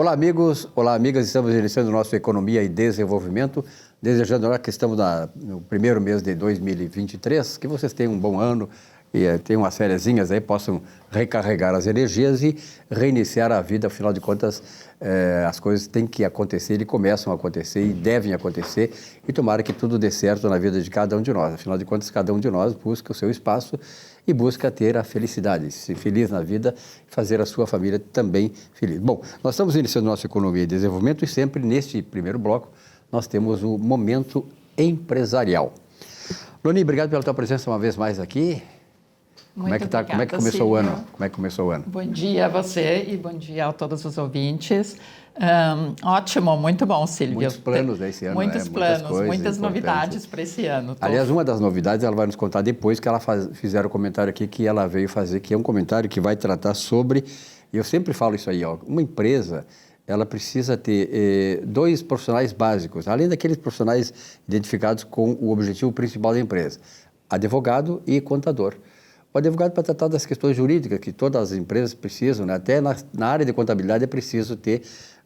Olá, amigos. Olá, amigas. Estamos iniciando o nosso Economia e Desenvolvimento, desejando que estamos no primeiro mês de 2023, que vocês tenham um bom ano e tenham umas fériasinhas aí, possam recarregar as energias e reiniciar a vida. Afinal de contas, as coisas têm que acontecer e começam a acontecer e devem acontecer, e tomara que tudo dê certo na vida de cada um de nós. Afinal de contas, cada um de nós busca o seu espaço e busca ter a felicidade, ser feliz na vida e fazer a sua família também feliz. Bom, nós estamos iniciando nossa Economia e Desenvolvimento e sempre neste primeiro bloco nós temos o Momento Empresarial. Loni, obrigado pela tua presença uma vez mais aqui. Como é que começou o ano? Como é que começou o ano? Bom dia a você e bom dia a todos os ouvintes. Ótimo, muito bom, Silvio. Muitos planos esse ano, muitos planos, muitas novidades para esse ano. Aliás, uma das novidades ela vai nos contar depois que ela fizer o comentário aqui que ela veio fazer, que é um comentário que vai tratar sobre, e eu sempre falo isso aí, uma empresa, ela precisa ter dois profissionais básicos, além daqueles profissionais identificados com o objetivo principal da empresa, advogado e contador. O advogado para tratar das questões jurídicas que todas as empresas precisam, né? Até na área de contabilidade é preciso ter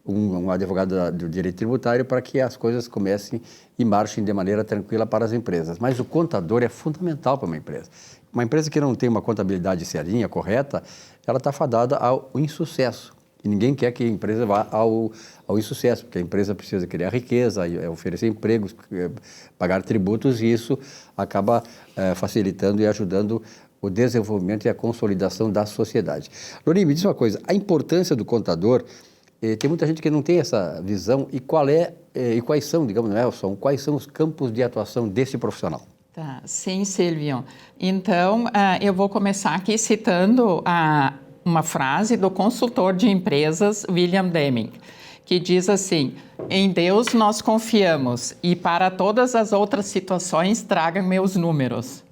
um advogado do direito tributário para que as coisas comecem e marchem de maneira tranquila para as empresas. Mas o contador é fundamental para uma empresa. Uma empresa que não tem uma contabilidade serinha, correta, ela está fadada ao insucesso. E ninguém quer que a empresa vá ao insucesso, porque a empresa precisa criar riqueza, oferecer empregos, pagar tributos, e isso acaba facilitando e ajudando o desenvolvimento e a consolidação da sociedade. Loni, me diz uma coisa, a importância do contador, tem muita gente que não tem essa visão, e quais são, digamos, Nelson, quais são os campos de atuação desse profissional? Tá, sim, Silvio. Então, eu vou começar aqui citando uma frase do consultor de empresas, William Deming, que diz assim: em Deus nós confiamos e para todas as outras situações traga meus números.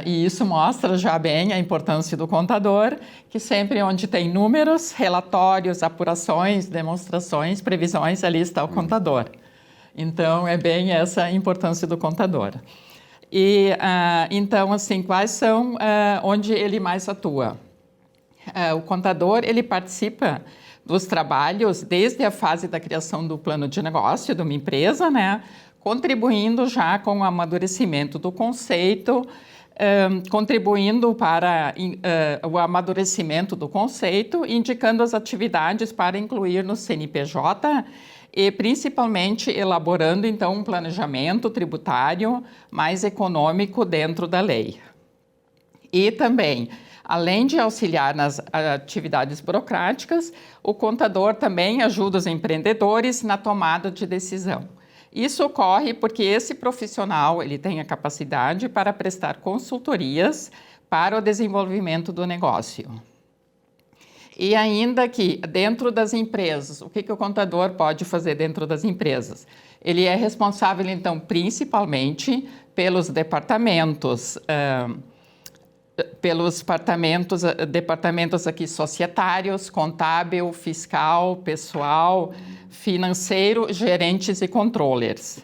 E isso mostra já bem a importância do contador, que sempre onde tem números, relatórios, apurações, demonstrações, previsões, ali está o contador. Então, é bem essa a importância do contador. E, então, assim, quais são onde ele mais atua? O contador, ele participa dos trabalhos desde a fase da criação do plano de negócio de uma empresa, né? Contribuindo já com o amadurecimento do conceito, contribuindo para o amadurecimento do conceito, indicando as atividades para incluir no CNPJ e principalmente elaborando então um planejamento tributário mais econômico dentro da lei. E também, além de auxiliar nas atividades burocráticas, o contador também ajuda os empreendedores na tomada de decisão. Isso ocorre porque esse profissional ele tem a capacidade para prestar consultorias para o desenvolvimento do negócio. E ainda que dentro das empresas, o que o contador pode fazer dentro das empresas? Ele é responsável, então, principalmente pelos departamentos aqui societários, contábil, fiscal, pessoal, financeiro, gerentes e controllers.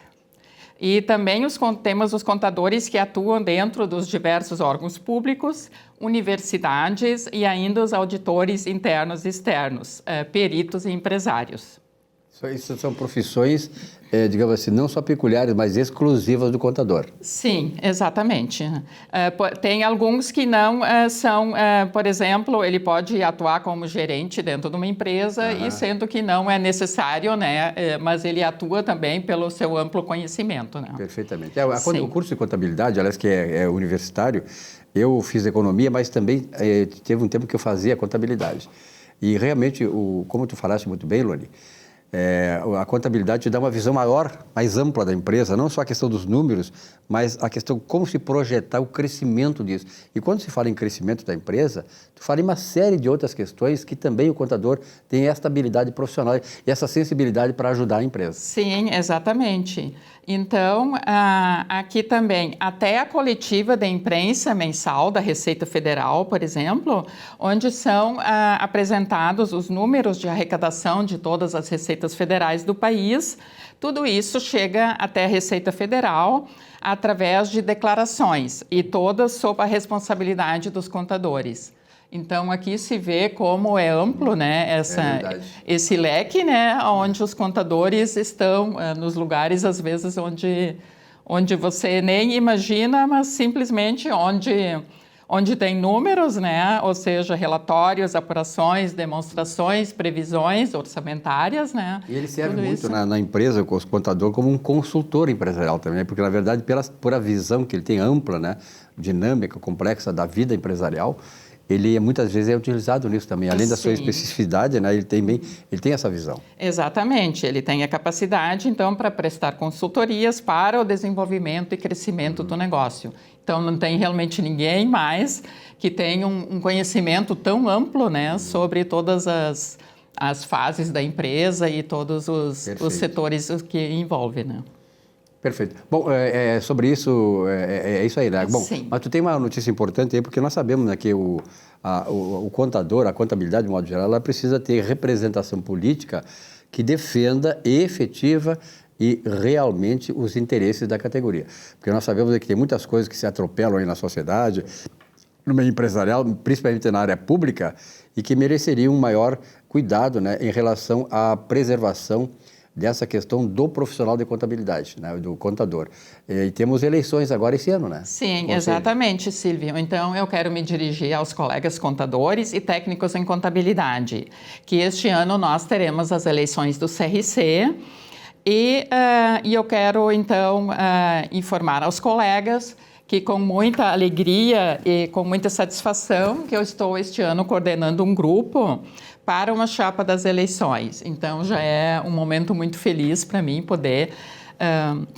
E também temos os contadores que atuam dentro dos diversos órgãos públicos, universidades e ainda os auditores internos e externos, peritos e empresários. Isso são profissões, digamos assim, não só peculiares, mas exclusivas do contador. Sim, exatamente. Tem alguns que não são, por exemplo, ele pode atuar como gerente dentro de uma empresa, e sendo que não é necessário, né? Mas ele atua também pelo seu amplo conhecimento, né? Perfeitamente. O curso de contabilidade, aliás, que é universitário, eu fiz economia, mas também teve um tempo que eu fazia contabilidade. E realmente, como tu falaste muito bem, Loni, a contabilidade te dá uma visão maior, mais ampla da empresa, não só a questão dos números, mas a questão como se projetar o crescimento disso. E quando se fala em crescimento da empresa, tu fala em uma série de outras questões que também o contador tem essa habilidade profissional e essa sensibilidade para ajudar a empresa. Sim, exatamente. Então, aqui também, até a coletiva da imprensa mensal da Receita Federal, por exemplo, onde são apresentados os números de arrecadação de todas as receitas federais do país, tudo isso chega até a Receita Federal através de declarações, e todas sob a responsabilidade dos contadores. Então, aqui se vê como é amplo, né, esse leque, né, onde os contadores estão nos lugares, às vezes, onde você nem imagina, mas simplesmente onde tem números, né, ou seja, relatórios, apurações, demonstrações, previsões orçamentárias, né. E ele serve muito na empresa, com os contadores, como um consultor empresarial também, porque, na verdade, por a visão que ele tem ampla, né, dinâmica, complexa da vida empresarial, ele muitas vezes é utilizado nisso também. Além da sua especificidade, né, ele tem essa visão. Exatamente, ele tem a capacidade, então, para prestar consultorias para o desenvolvimento e crescimento do negócio. Então, não tem realmente ninguém mais que tenha um conhecimento tão amplo, né, sobre todas as fases da empresa e todos os setores que envolve, né? Perfeito. Bom, sobre isso, é isso aí, né? Bom, sim. Mas tu tem uma notícia importante aí, porque nós sabemos, né, que o contador, a contabilidade, de modo geral, ela precisa ter representação política que defenda efetiva e realmente os interesses da categoria. Porque nós sabemos que tem muitas coisas que se atropelam aí na sociedade, no meio empresarial, principalmente na área pública, e que mereceriam um maior cuidado, né, em relação à preservação dessa questão do profissional de contabilidade, né, do contador. E temos eleições agora esse ano, né? Sim, exatamente, Silvio. Então, eu quero me dirigir aos colegas contadores e técnicos em contabilidade, que este ano nós teremos as eleições do CRC e eu quero, então, informar aos colegas que com muita alegria e com muita satisfação que eu estou este ano coordenando um grupo para uma chapa das eleições. Então, já é um momento muito feliz para mim poder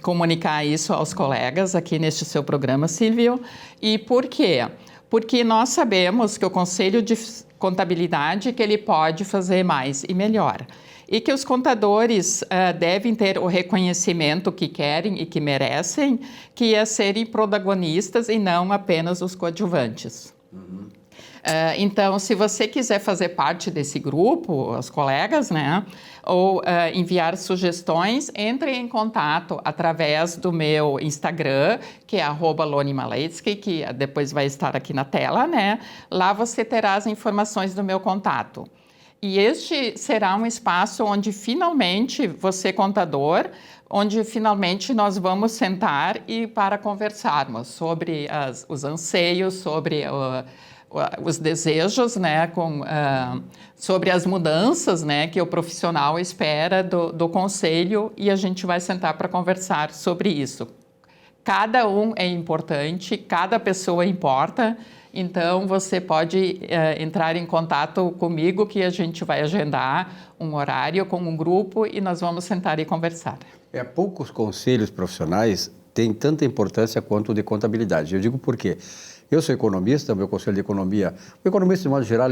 comunicar isso aos colegas aqui neste seu programa, Silvio. E por quê? Porque nós sabemos que o Conselho de Contabilidade que ele pode fazer mais e melhor. E que os contadores devem ter o reconhecimento que querem e que merecem, que é serem protagonistas e não apenas os coadjuvantes. Uhum. Então, se você quiser fazer parte desse grupo, os colegas, né, ou enviar sugestões, entre em contato através do meu Instagram, que é @LoniMaletsky, que depois vai estar aqui na tela, né? Lá você terá as informações do meu contato. E este será um espaço onde finalmente você, contador, onde finalmente nós vamos sentar e para conversarmos sobre os anseios, sobre os desejos, né, sobre as mudanças, né, que o profissional espera do conselho, e a gente vai sentar para conversar sobre isso. Cada um é importante, cada pessoa importa, então você pode entrar em contato comigo que a gente vai agendar um horário com um grupo e nós vamos sentar e conversar. Poucos conselhos profissionais têm tanta importância quanto o de contabilidade. Eu digo por quê? Eu sou economista, meu conselho de economia... O economista, de modo geral,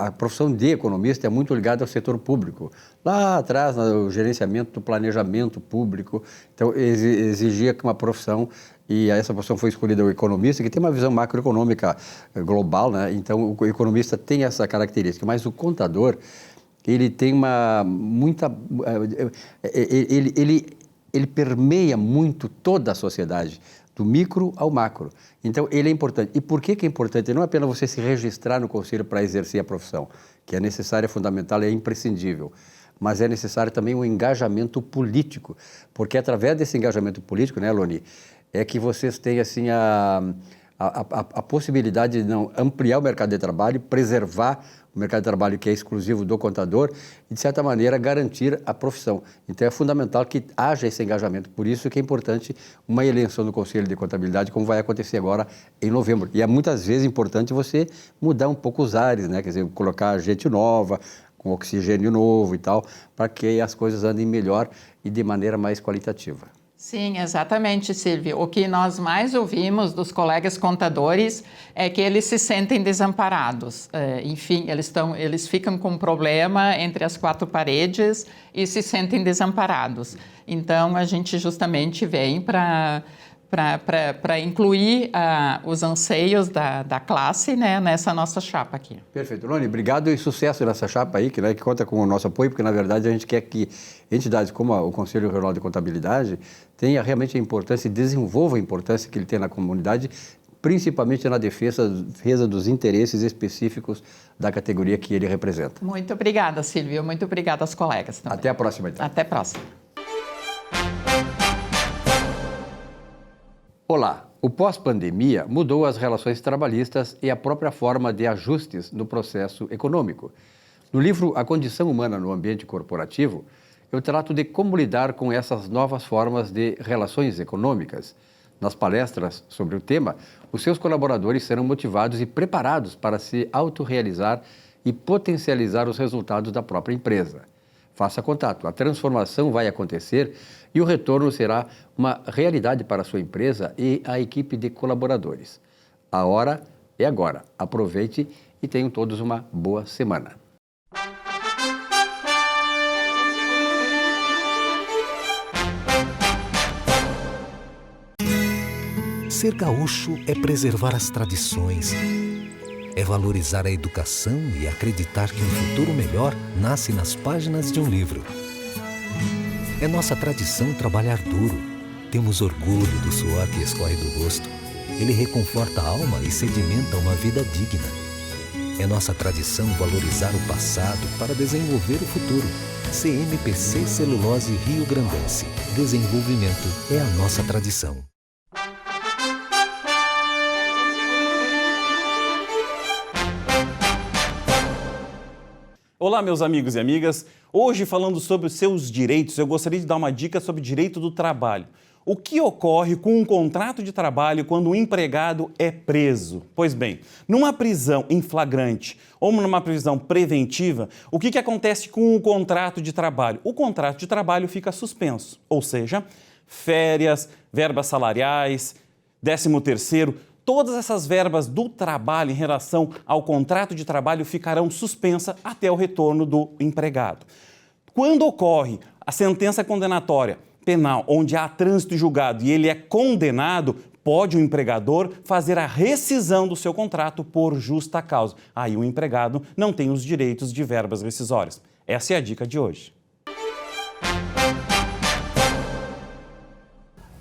a profissão de economista é muito ligada ao setor público. Lá atrás, no gerenciamento do planejamento público, então exigia que uma profissão, e essa profissão foi escolhida o economista, que tem uma visão macroeconômica global, né? Então o economista tem essa característica, mas o contador, ele tem ele permeia muito toda a sociedade, do micro ao macro. Então, ele é importante. E por que é importante? Não é apenas você se registrar no conselho para exercer a profissão, que é necessário, é fundamental, é imprescindível, mas é necessário também um engajamento político, porque através desse engajamento político, né, Loni, é que vocês têm, assim, a possibilidade de ampliar o mercado de trabalho, preservar o mercado de trabalho que é exclusivo do contador e, de certa maneira, garantir a profissão. Então, é fundamental que haja esse engajamento. Por isso que é importante uma eleição do Conselho de Contabilidade, como vai acontecer agora em novembro. E é muitas vezes importante você mudar um pouco os ares, né? Quer dizer, colocar gente nova, com oxigênio novo e tal, para que as coisas andem melhor e de maneira mais qualitativa. Sim, exatamente, Silvio. O que nós mais ouvimos dos colegas contadores é que eles se sentem desamparados. Enfim, eles ficam com um problema entre as quatro paredes e se sentem desamparados. Então, a gente justamente vem para incluir os anseios da classe, né, nessa nossa chapa aqui. Perfeito. Loni, obrigado e sucesso nessa chapa aí, que conta com o nosso apoio, porque, na verdade, a gente quer que entidades como o Conselho Regional de Contabilidade tenha realmente a importância e desenvolva a importância que ele tem na comunidade, principalmente na defesa dos interesses específicos da categoria que ele representa. Muito obrigada, Silvio. Muito obrigada aos colegas também. Até a próxima, então. Até a próxima. Olá! O pós-pandemia mudou as relações trabalhistas e a própria forma de ajustes no processo econômico. No livro A Condição Humana no Ambiente Corporativo, eu trato de como lidar com essas novas formas de relações econômicas. Nas palestras sobre o tema, os seus colaboradores serão motivados e preparados para se autorrealizar e potencializar os resultados da própria empresa. Faça contato, a transformação vai acontecer e o retorno será uma realidade para a sua empresa e a equipe de colaboradores. A hora é agora. Aproveite e tenham todos uma boa semana. Ser gaúcho é preservar as tradições, é valorizar a educação e acreditar que um futuro melhor nasce nas páginas de um livro. É nossa tradição trabalhar duro. Temos orgulho do suor que escorre do rosto. Ele reconforta a alma e sedimenta uma vida digna. É nossa tradição valorizar o passado para desenvolver o futuro. CMPC Celulose Rio Grandense. Desenvolvimento é a nossa tradição. Olá, meus amigos e amigas. Hoje, falando sobre os seus direitos, eu gostaria de dar uma dica sobre o direito do trabalho. O que ocorre com um contrato de trabalho quando o empregado é preso? Pois bem, numa prisão em flagrante ou numa prisão preventiva, o que acontece com o contrato de trabalho? O contrato de trabalho fica suspenso, ou seja, férias, verbas salariais, 13º, todas essas verbas do trabalho em relação ao contrato de trabalho ficarão suspensas até o retorno do empregado. Quando ocorre a sentença condenatória penal, onde há trânsito julgado e ele é condenado, pode o empregador fazer a rescisão do seu contrato por justa causa. Aí o empregado não tem os direitos de verbas rescisórias. Essa é a dica de hoje.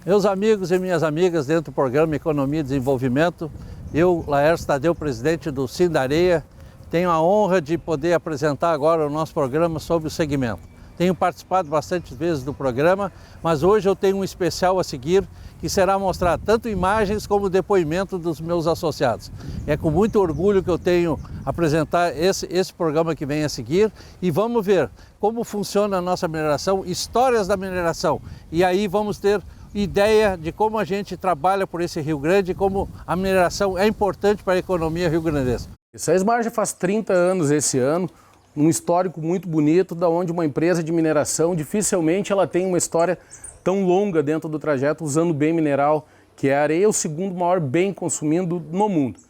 Meus amigos e minhas amigas dentro do programa Economia e Desenvolvimento, eu, Laércio Tadeu, presidente do Sindareia, tenho a honra de poder apresentar agora o nosso programa sobre o segmento. Tenho participado bastante vezes do programa, mas hoje eu tenho um especial a seguir que será mostrar tanto imagens como depoimento dos meus associados. É com muito orgulho que eu tenho apresentar esse programa que vem a seguir e vamos ver como funciona a nossa mineração, histórias da mineração. E aí vamos ter ideia de como a gente trabalha por esse Rio Grande e como a mineração é importante para a economia rio-grandense. A Esmarja faz 30 anos esse ano, um histórico muito bonito, da onde uma empresa de mineração dificilmente ela tem uma história tão longa dentro do trajeto usando bem mineral, que é a areia, o segundo maior bem consumido no mundo.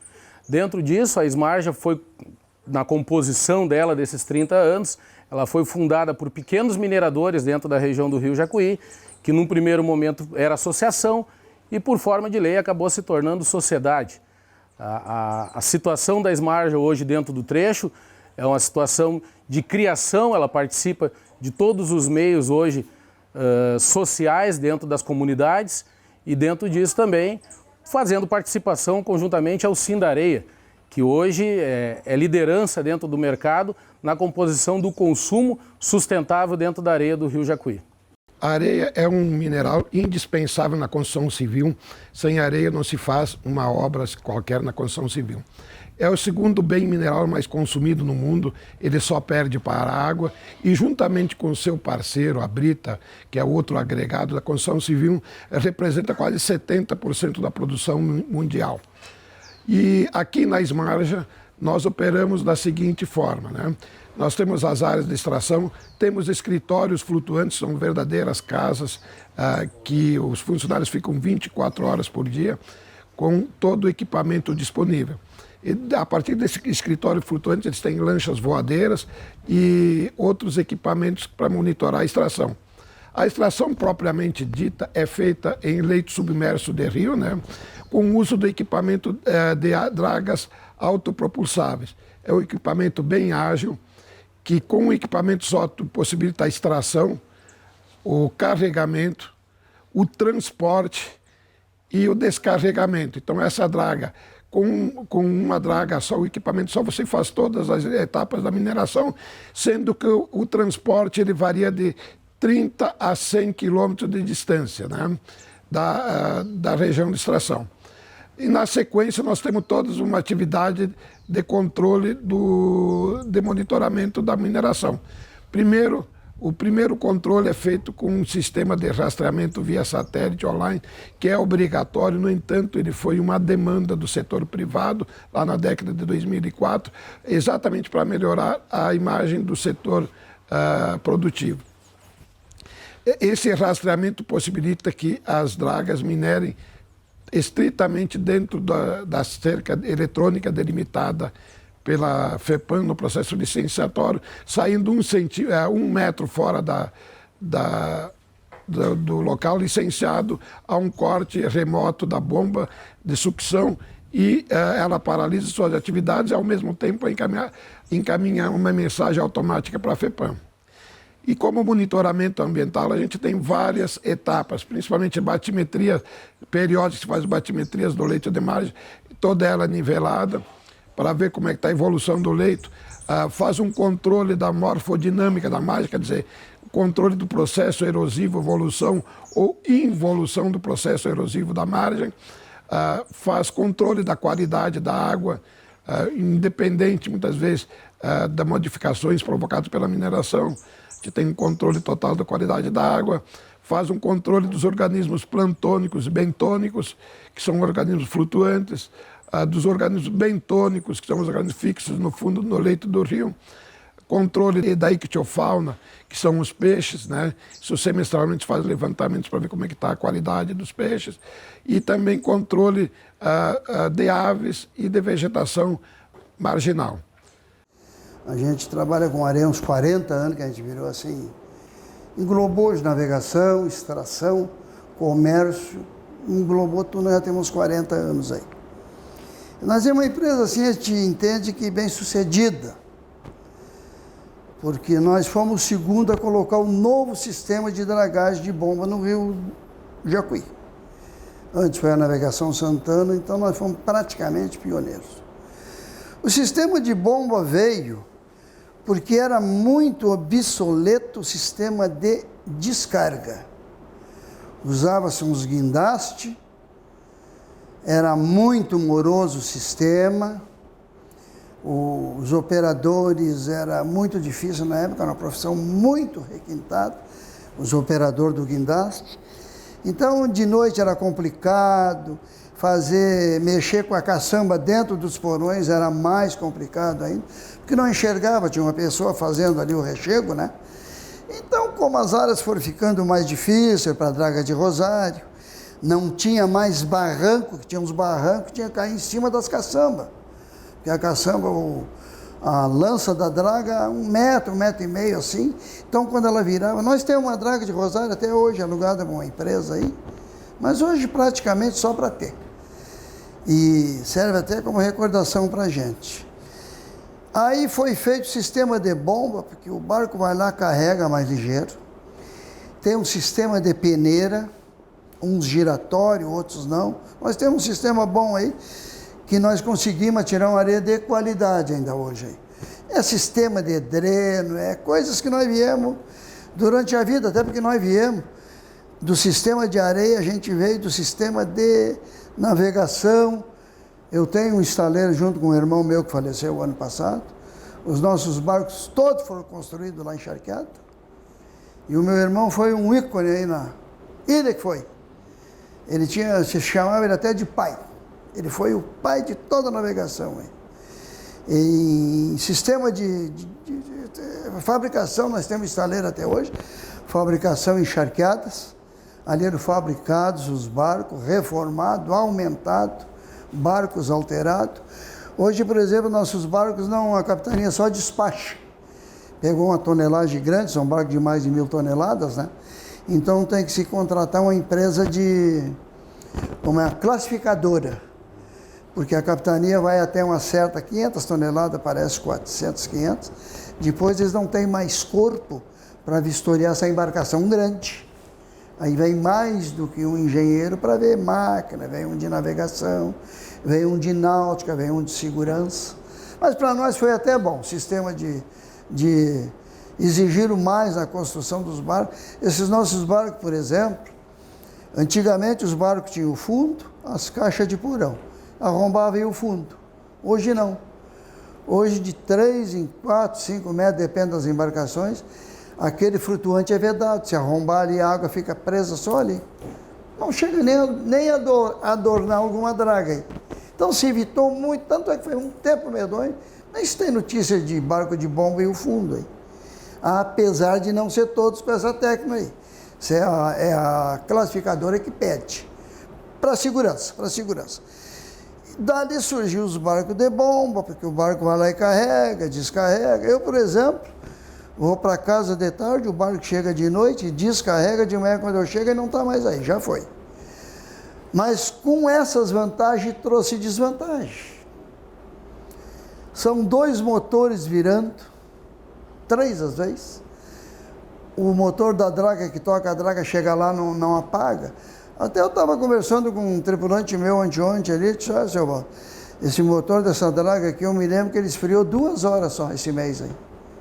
Dentro disso, a Esmarja foi, na composição dela desses 30 anos, ela foi fundada por pequenos mineradores dentro da região do Rio Jacuí, que num primeiro momento era associação e por forma de lei acabou se tornando sociedade. A situação da Esmarja hoje dentro do trecho é uma situação de criação, ela participa de todos os meios hoje sociais dentro das comunidades e dentro disso também fazendo participação conjuntamente ao Sindareia, que hoje é liderança dentro do mercado na composição do consumo sustentável dentro da areia do Rio Jacuí. A areia é um mineral indispensável na construção civil. Sem areia não se faz uma obra qualquer na construção civil. É o segundo bem mineral mais consumido no mundo, ele só perde para a água e juntamente com o seu parceiro, a brita, que é outro agregado da construção civil, representa quase 70% da produção mundial. E aqui na Esmarja nós operamos da seguinte forma, né? Nós temos as áreas de extração, temos escritórios flutuantes, são verdadeiras casas que os funcionários ficam 24 horas por dia com todo o equipamento disponível. E a partir desse escritório flutuante eles têm lanchas voadeiras e outros equipamentos para monitorar a extração. A extração propriamente dita é feita em leito submerso de rio, né, com o uso do equipamento de dragas autopropulsáveis. É um equipamento bem ágil, que com o equipamento só possibilita a extração, o carregamento, o transporte e o descarregamento. Então, essa draga, com uma draga só, o equipamento só, você faz todas as etapas da mineração, sendo que o transporte ele varia de 30 a 100 quilômetros de distância, né, da região de extração. E na sequência nós temos toda uma atividade de controle de monitoramento da mineração. O primeiro controle é feito com um sistema de rastreamento via satélite online, que é obrigatório. No entanto, ele foi uma demanda do setor privado, lá na década de 2004, exatamente para melhorar a imagem do setor produtivo. Esse rastreamento possibilita que as dragas minerem estritamente dentro da cerca eletrônica delimitada pela FEPAM no processo licenciatório, saindo 1 metro fora do local licenciado a um corte remoto da bomba de sucção, e ela paralisa suas atividades e ao mesmo tempo encaminha uma mensagem automática para a FEPAM. E como monitoramento ambiental, a gente tem várias etapas, principalmente batimetria periódica, se faz batimetrias do leito de margem, toda ela nivelada, para ver como é que está a evolução do leito. Faz um controle da morfodinâmica da margem, quer dizer, controle do processo erosivo, evolução ou involução do processo erosivo da margem. Faz controle da qualidade da água, independente, muitas vezes, das modificações provocadas pela mineração. A gente tem um controle total da qualidade da água, faz um controle dos organismos plantônicos e bentônicos, que são organismos flutuantes, dos organismos bentônicos, que são os organismos fixos no fundo, no leito do rio, controle da ictiofauna, que são os peixes, né? Isso semestralmente faz levantamentos para ver como é que está a qualidade dos peixes, e também controle de aves e de vegetação marginal. A gente trabalha com areia há uns 40 anos, que a gente virou assim, englobou de navegação, extração, comércio, englobou tudo, nós já temos uns 40 anos aí. Nós é uma empresa assim, a gente entende que bem sucedida, porque nós fomos o segundo a colocar um novo sistema de dragagem de bomba no rio Jacuí. Antes foi a Navegação Santana, então nós fomos praticamente pioneiros. O sistema de bomba veio porque era muito obsoleto o sistema de descarga. Usava-se uns guindastes, era muito moroso o sistema, os operadores, era muito difícil na época, era uma profissão muito requintada, os operadores do guindaste. Então, de noite era complicado, mexer com a caçamba dentro dos porões era mais complicado ainda, porque não enxergava, tinha uma pessoa fazendo ali o rechego, né? Então, como as áreas foram ficando mais difíceis para a draga de Rosário, não tinha mais barranco, que tinha uns barrancos que tinha que cair em cima das caçambas. Porque a caçamba, a lança da draga, 1 metro, 1,5 metro assim. Então, quando ela virava, nós temos uma draga de Rosário até hoje, alugada por uma empresa aí, mas hoje praticamente só para ter. E serve até como recordação para a gente. Aí foi feito o sistema de bomba, porque o barco vai lá, carrega mais ligeiro. Tem um sistema de peneira, uns giratórios, outros não. Nós temos um sistema bom aí, que nós conseguimos tirar uma areia de qualidade ainda hoje aí. É sistema de dreno, é coisas que nós viemos durante a vida, até porque nós viemos do sistema de areia, a gente veio do sistema de navegação. Eu tenho um estaleiro junto com um irmão meu que faleceu o ano passado. Os nossos barcos todos foram construídos lá em Charqueada. E o meu irmão foi um ícone aí na ilha que foi. Ele se chamava ele até de pai. Ele foi o pai de toda a navegação aí. Em sistema de fabricação, nós temos estaleiro até hoje. Fabricação em charqueadas. Ali eram fabricados os barcos, reformados, aumentados, barcos alterados. Hoje, por exemplo, nossos barcos, a capitania só despacha. Pegou uma tonelagem grande, são barcos de mais de 1.000 toneladas, né? Então tem que se contratar uma empresa uma classificadora, porque a capitania vai até uma certa 500 toneladas, parece 400, 500. Depois eles não têm mais corpo para vistoriar essa embarcação grande. Aí vem mais do que um engenheiro para ver máquina, vem um de navegação, vem um de náutica, vem um de segurança. Mas para nós foi até bom, o sistema de exigir mais na construção dos barcos. Esses nossos barcos, por exemplo, antigamente os barcos tinham o fundo, as caixas de porão, arrombava e o fundo. Hoje não. Hoje de 3 em 4, 5 metros, depende das embarcações, aquele flutuante é vedado. Se arrombar ali, a água fica presa só ali. Não chega nem a adornar alguma draga aí. Então se evitou muito, tanto é que foi um tempo medonho, nem se tem notícia de barco de bomba e o fundo aí. Apesar de não ser todos com essa técnica aí. Isso é a classificadora que pede. Para segurança. Dali surgiu os barcos de bomba, porque o barco vai lá e carrega, descarrega. Eu, por exemplo, vou para casa de tarde, o barco chega de noite, descarrega de manhã quando eu chego e não está mais aí, já foi. Mas com essas vantagens trouxe desvantagem. São 2 motores virando, 3 às vezes. O motor da draga que toca a draga chega lá, não apaga. Até eu estava conversando com um tripulante meu anteontem ali, disse, olha, seu Valdo, esse motor dessa draga aqui, eu me lembro que ele esfriou 2 horas só esse mês aí.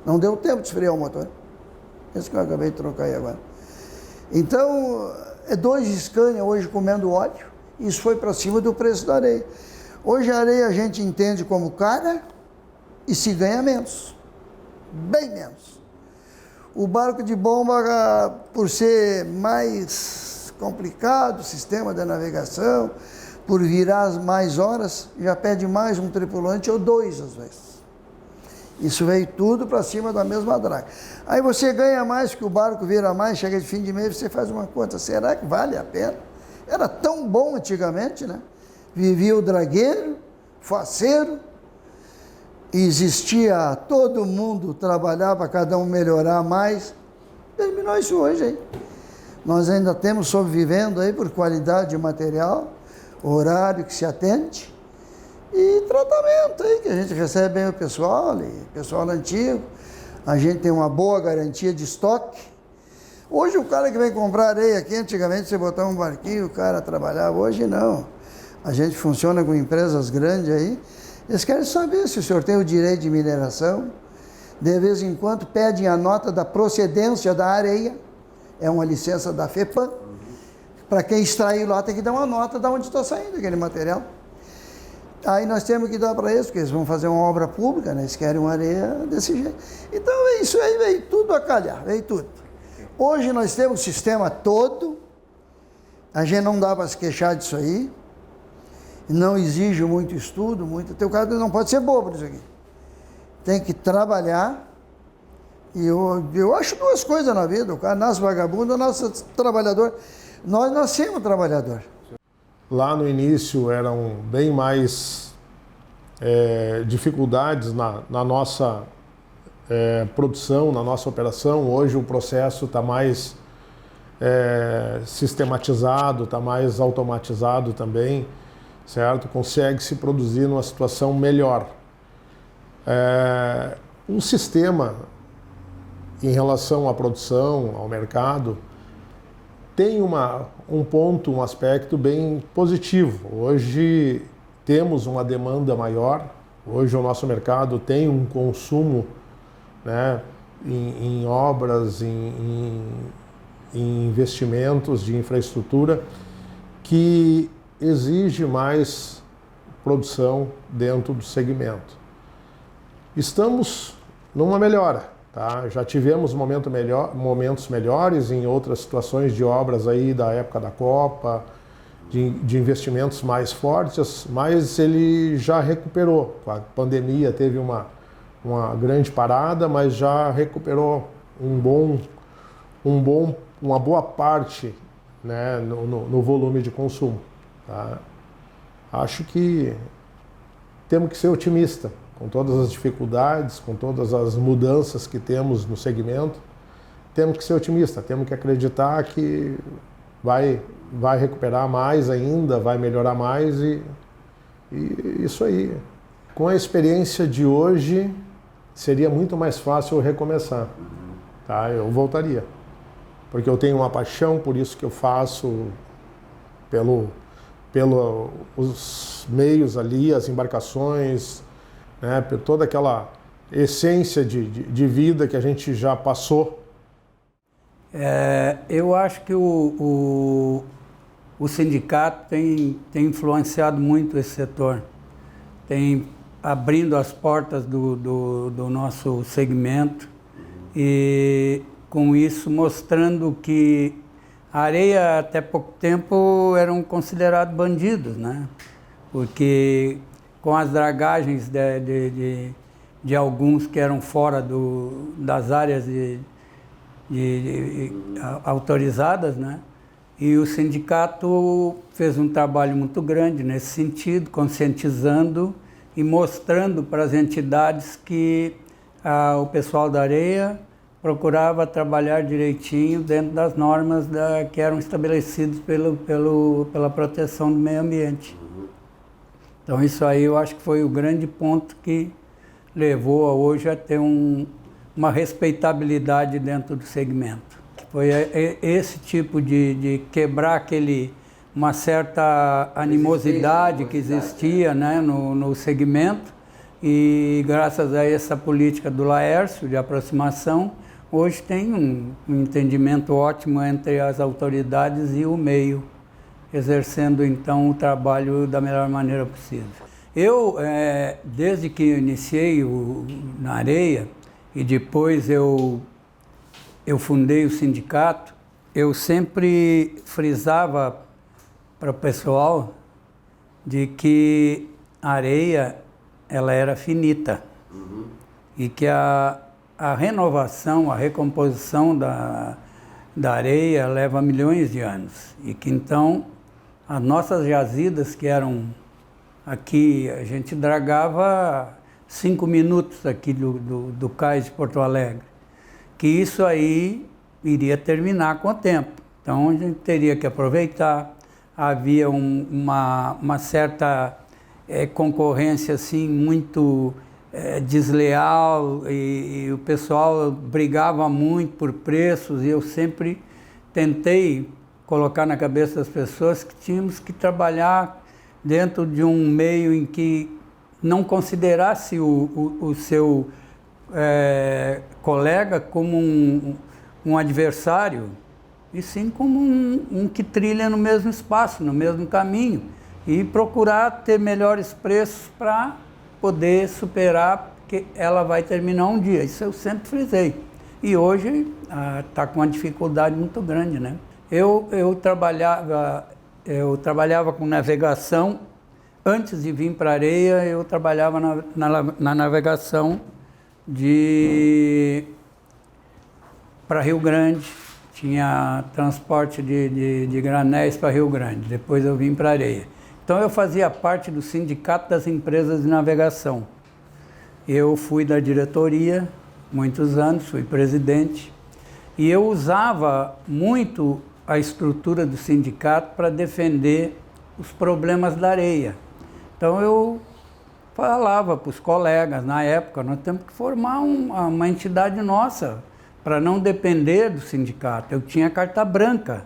Não deu tempo de esfriar o motor. Esse que eu acabei de trocar aí agora. Então, é 2 Scania hoje comendo óleo, isso foi para cima do preço da areia. Hoje a areia a gente entende como cara e se ganha menos, bem menos. O barco de bomba, por ser mais complicado, o sistema de navegação, por virar mais horas, já pede mais um tripulante ou 2 às vezes. Isso veio tudo para cima da mesma draga. Aí você ganha mais, que o barco vira mais, chega de fim de mês, você faz uma conta, será que vale a pena? Era tão bom antigamente, né? Vivia o dragueiro, faceiro, existia, todo mundo trabalhava, cada um melhorar mais. Terminou isso hoje, hein? Nós ainda temos sobrevivendo aí por qualidade de material, horário que se atende e tratamento aí que a gente recebe bem o pessoal antigo. A gente tem uma boa garantia de estoque. Hoje o cara que vem comprar areia aqui, antigamente você botava um barquinho, o cara trabalhava, hoje não. A gente funciona com empresas grandes aí, eles querem saber se o senhor tem o direito de mineração. De vez em quando pedem a nota da procedência da areia. É uma licença da FEPAM. Para quem extrair lá tem que dar uma nota de onde está saindo aquele material. Aí nós temos que dar para eles, porque eles vão fazer uma obra pública, né? Eles querem uma areia desse jeito. Então isso aí veio tudo a calhar, veio tudo. Hoje nós temos o sistema todo, a gente não dá para se queixar disso aí, não exige muito estudo, teu cara não pode ser bobo nisso aqui. Tem que trabalhar. E eu acho 2 coisas na vida, o cara nasce vagabundo, nasce trabalhador. Nós nascemos trabalhador. Lá no início eram bem mais dificuldades na nossa produção, na nossa operação. Hoje o processo está mais sistematizado, está mais automatizado também, certo? Consegue-se produzir numa situação melhor. Um sistema em relação à produção, ao mercado, tem um aspecto bem positivo. Hoje temos uma demanda maior, hoje o nosso mercado tem um consumo, né, em obras, em investimentos de infraestrutura que exige mais produção dentro do segmento. Estamos numa melhora. Tá? Já tivemos momentos melhores em outras situações de obras aí da época da Copa, de investimentos mais fortes, mas ele já recuperou. A pandemia teve uma grande parada, mas já recuperou uma boa parte, né, no volume de consumo. Tá? Acho que temos que ser otimistas. Com todas as dificuldades, com todas as mudanças que temos no segmento, temos que ser otimistas, temos que acreditar que vai recuperar mais ainda, vai melhorar mais e isso aí. Com a experiência de hoje, seria muito mais fácil recomeçar, tá? Eu voltaria. porque eu tenho uma paixão por isso que eu faço, os meios ali, as embarcações, né, por toda aquela essência de vida que a gente já passou. Eu acho que o sindicato tem influenciado muito esse setor, tem abrindo as portas do nosso segmento e com isso mostrando que a areia até pouco tempo eram considerados bandidos, né? Porque com as dragagens de alguns que eram fora das áreas autorizadas, né? E o sindicato fez um trabalho muito grande nesse sentido, conscientizando e mostrando para as entidades que o pessoal da areia procurava trabalhar direitinho dentro das normas que eram estabelecidas pela proteção do meio ambiente. Então isso aí eu acho que foi o grande ponto que levou hoje a ter uma respeitabilidade dentro do segmento. Foi esse tipo de quebrar uma certa animosidade que existia, né, no segmento, e graças a essa política do Laércio de aproximação, hoje tem um entendimento ótimo entre as autoridades e o meio, exercendo então o trabalho da melhor maneira possível. Eu, desde que eu iniciei na areia e depois eu fundei o sindicato, eu sempre frisava para o pessoal de que a areia ela era finita e que a renovação, a recomposição da areia leva milhões de anos e que então as nossas jazidas que eram aqui, a gente dragava 5 minutos aqui do cais de Porto Alegre, que isso aí iria terminar com o tempo. Então a gente teria que aproveitar. Havia uma certa concorrência assim muito desleal e o pessoal brigava muito por preços e eu sempre tentei colocar na cabeça das pessoas que tínhamos que trabalhar dentro de um meio em que não considerasse o seu colega como um adversário, e sim como um que trilha no mesmo espaço, no mesmo caminho, e procurar ter melhores preços para poder superar, porque ela vai terminar um dia. Isso eu sempre frisei. E hoje está com uma dificuldade muito grande, né? Eu trabalhava com navegação. Antes de vir para a areia, eu trabalhava na navegação para Rio Grande. Tinha transporte de granéis para Rio Grande. Depois eu vim para a areia. Então eu fazia parte do Sindicato das Empresas de Navegação. Eu fui da diretoria muitos anos, fui presidente. E eu usava muito a estrutura do sindicato para defender os problemas da areia. Então eu falava para os colegas, na época, nós temos que formar uma entidade nossa, para não depender do sindicato. Eu tinha carta branca,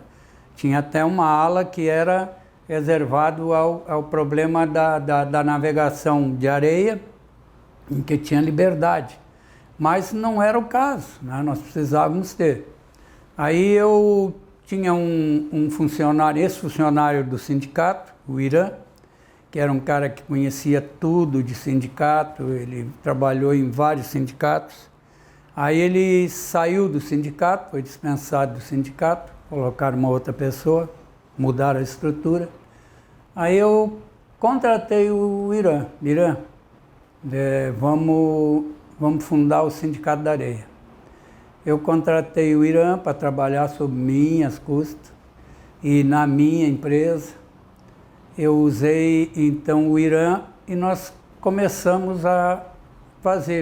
tinha até uma ala que era reservado ao problema da navegação de areia, em que tinha liberdade. Mas não era o caso, né? Nós precisávamos ter. Aí eu tinha um funcionário, ex-funcionário do sindicato, o Irã, que era um cara que conhecia tudo de sindicato, ele trabalhou em vários sindicatos. Aí ele saiu do sindicato, foi dispensado do sindicato, colocaram uma outra pessoa, mudaram a estrutura. Aí eu contratei o Irã. Irã, vamos fundar o Sindicato da Areia. Eu contratei o Irã para trabalhar sob minhas custas e na minha empresa. Eu usei então o Irã e nós começamos a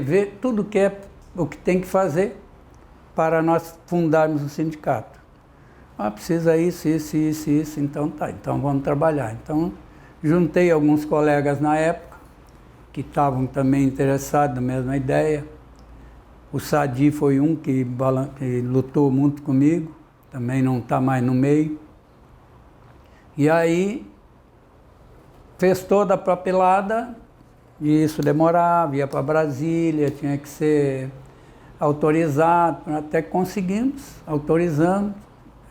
ver tudo o que tem que fazer para nós fundarmos o sindicato. Precisa isso, então tá, então vamos trabalhar. Então juntei alguns colegas na época que estavam também interessados na mesma ideia. O Sadi foi um que lutou muito comigo também não está mais no meio. E aí fez toda a papelada, e isso demorava, ia para Brasília, tinha que ser autorizado, até que conseguimos, autorizamos,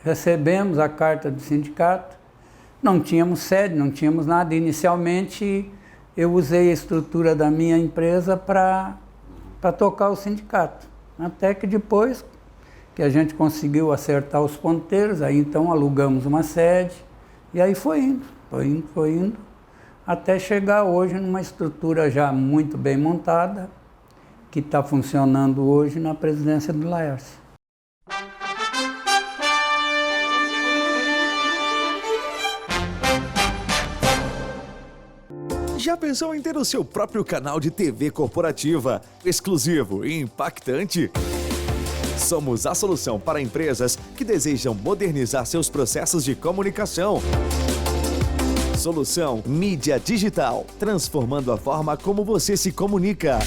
recebemos a carta do sindicato, não tínhamos sede, não tínhamos nada. Inicialmente eu usei a estrutura da minha empresa para tocar o sindicato, até que depois que a gente conseguiu acertar os ponteiros, aí então alugamos uma sede, e aí foi indo, até chegar hoje numa estrutura já muito bem montada, que está funcionando hoje na presidência do Laércio. Já pensou em ter o seu próprio canal de TV corporativa, exclusivo e impactante? Somos a solução para empresas que desejam modernizar seus processos de comunicação. Solução Mídia Digital, transformando a forma como você se comunica.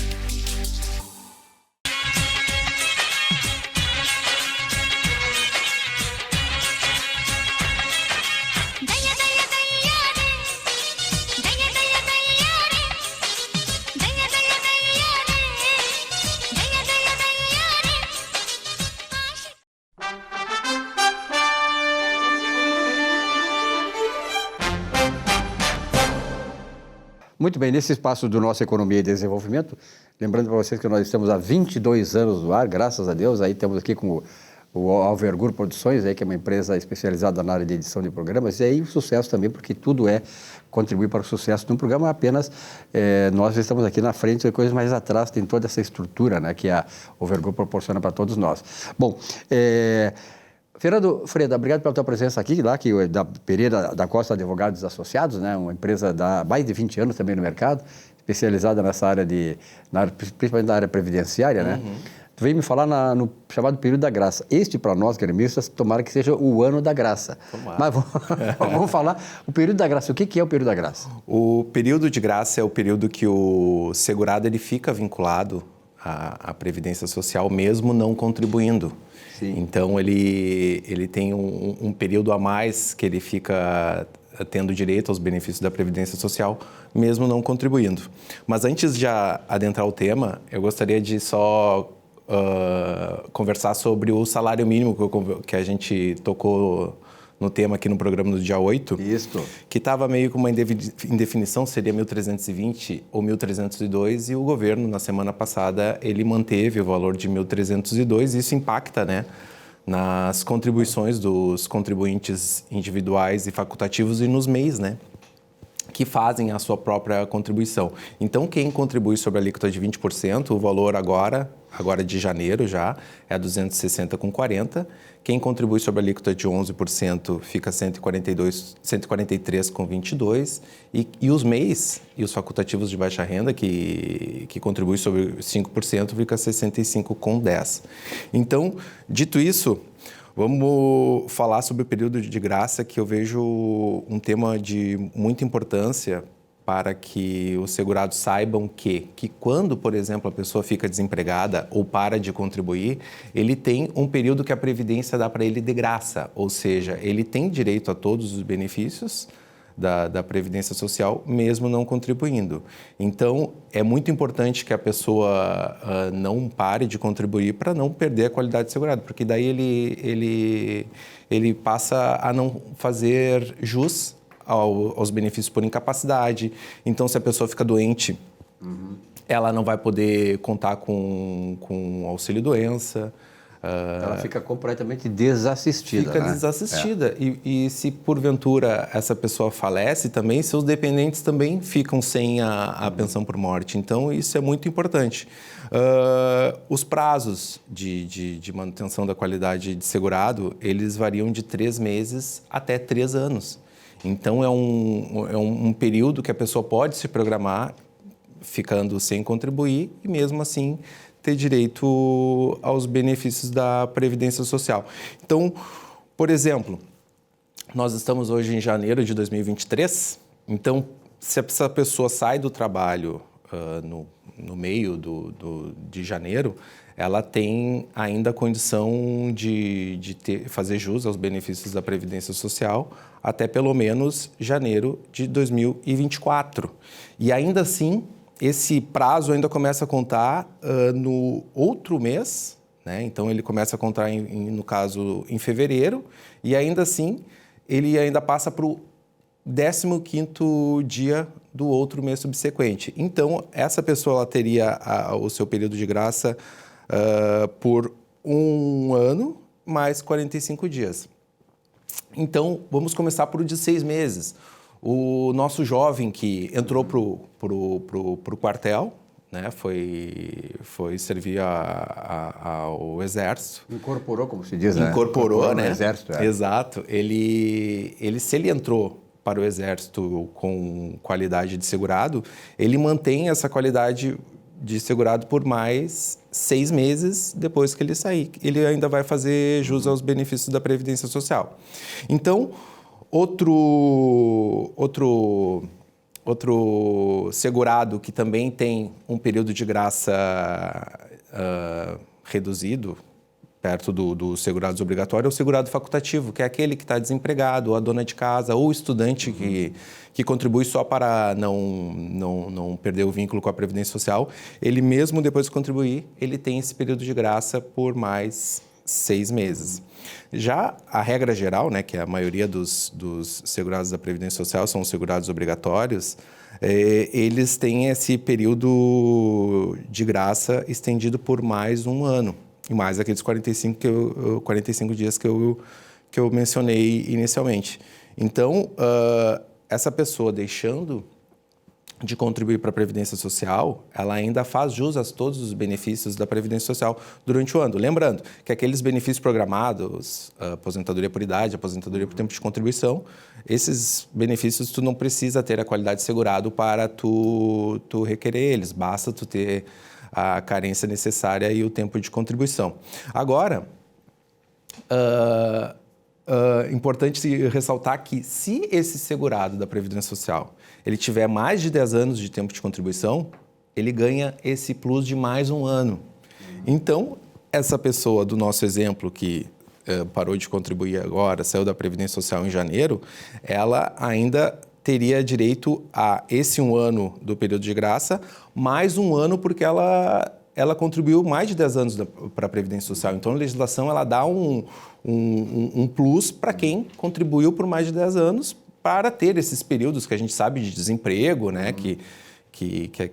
Muito bem, nesse espaço do nosso Economia e Desenvolvimento, lembrando para vocês que nós estamos há 22 anos no ar, graças a Deus, aí estamos aqui com o Alvergur Produções, aí, que é uma empresa especializada na área de edição de programas, e aí o sucesso também, porque tudo é contribuir para o sucesso de um programa, apenas nós estamos aqui na frente, e coisas mais atrás tem toda essa estrutura, né, que a Alvergur proporciona para todos nós. Bom, Fernando Freda, obrigado pela tua presença aqui, da Pereira da Costa Advogados Associados, né, uma empresa há mais de 20 anos também no mercado, especializada nessa área principalmente na área previdenciária, né? Tu veio me falar no chamado período da graça. Este, para nós, gremistas, tomara que seja o ano da graça. Tomara. Mas vamos falar o período da graça. O que é o período da graça? O período de graça é o período que o segurado ele fica vinculado à Previdência Social, mesmo não contribuindo. Sim. Então, ele tem um período a mais que ele fica tendo direito aos benefícios da Previdência Social, mesmo não contribuindo. Mas antes de adentrar o tema, eu gostaria de só conversar sobre o salário mínimo que a gente tocou no tema aqui no programa do dia 8. Isso. Que estava meio com uma indefinição, seria 1.320 ou 1.302, e o governo, na semana passada, ele manteve o valor de 1.302, e isso impacta, né, nas contribuições dos contribuintes individuais e facultativos e nos MEIs, né, que fazem a sua própria contribuição. Então, quem contribui sobre a alíquota de 20%, o valor agora de janeiro já, é 260,40. Quem contribui sobre a alíquota de 11% fica 143,22. E os MEIs e os facultativos de baixa renda, que contribuem sobre 5%, fica 65,10. Então, dito isso, vamos falar sobre o período de graça, que eu vejo um tema de muita importância para que os segurados saibam que quando, por exemplo, a pessoa fica desempregada ou para de contribuir, ele tem um período que a Previdência dá para ele de graça, ou seja, ele tem direito a todos os benefícios da Previdência Social, mesmo não contribuindo. Então, é muito importante que a pessoa não pare de contribuir para não perder a qualidade de segurado, porque daí ele passa a não fazer jus aos benefícios por incapacidade. Então, se a pessoa fica doente, ela não vai poder contar com auxílio-doença. Ela fica completamente desassistida. Fica desassistida. E se, porventura, essa pessoa falece também, seus dependentes também ficam sem a pensão por morte. Então, isso é muito importante. Os prazos de manutenção da qualidade de segurado, eles variam de 3 meses até 3 anos. Então, é um período que a pessoa pode se programar ficando sem contribuir e, mesmo assim, ter direito aos benefícios da Previdência Social. Então, por exemplo, nós estamos hoje em janeiro de 2023, então, se essa pessoa sai do trabalho no meio de janeiro, ela tem ainda a condição de fazer jus aos benefícios da Previdência Social até pelo menos janeiro de 2024. E ainda assim, esse prazo ainda começa a contar no outro mês, né? Então ele começa a contar, no caso, em fevereiro, e ainda assim ele ainda passa para o 15º dia do outro mês subsequente. Então, essa pessoa ela teria o seu período de graça por 1 ano mais 45 dias. Então, vamos começar por o de 6 meses. O nosso jovem que entrou pro quartel, né, foi servir ao Exército. Incorporou, como se diz, Incorporou, né? Exército. Exato. Se ele entrou para o Exército com qualidade de segurado, ele mantém essa qualidade de segurado por mais 6 meses depois que ele sair. Ele ainda vai fazer jus aos benefícios da Previdência Social. Então, outro segurado que também tem um período de graça reduzido, perto do segurado obrigatório, é o segurado facultativo, que é aquele que está desempregado, ou a dona de casa, ou o estudante que contribui só para não perder o vínculo com a Previdência Social. Ele mesmo, depois de contribuir, ele tem esse período de graça por mais 6 meses. Já a regra geral, né, que a maioria dos segurados da Previdência Social são os segurados obrigatórios, eles têm esse período de graça estendido por mais 1 ano. E mais aqueles 45 dias que eu mencionei inicialmente. Então, essa pessoa deixando de contribuir para a Previdência Social, ela ainda faz jus a todos os benefícios da Previdência Social durante o ano. Lembrando que aqueles benefícios programados, aposentadoria por idade, aposentadoria por tempo de contribuição, esses benefícios tu não precisa ter a qualidade de segurado para tu requerer eles, basta tu ter a carência necessária e o tempo de contribuição. Agora, importante ressaltar que se esse segurado da Previdência Social ele tiver mais de 10 anos de tempo de contribuição, ele ganha esse plus de mais 1 ano. Então, essa pessoa do nosso exemplo que parou de contribuir agora, saiu da Previdência Social em janeiro, ela ainda teria direito a esse 1 ano do período de graça, mais 1 ano porque ela contribuiu mais de 10 anos para a Previdência Social. Então, a legislação ela dá um plus para quem contribuiu por mais de 10 anos para ter esses períodos que a gente sabe de desemprego, né? Que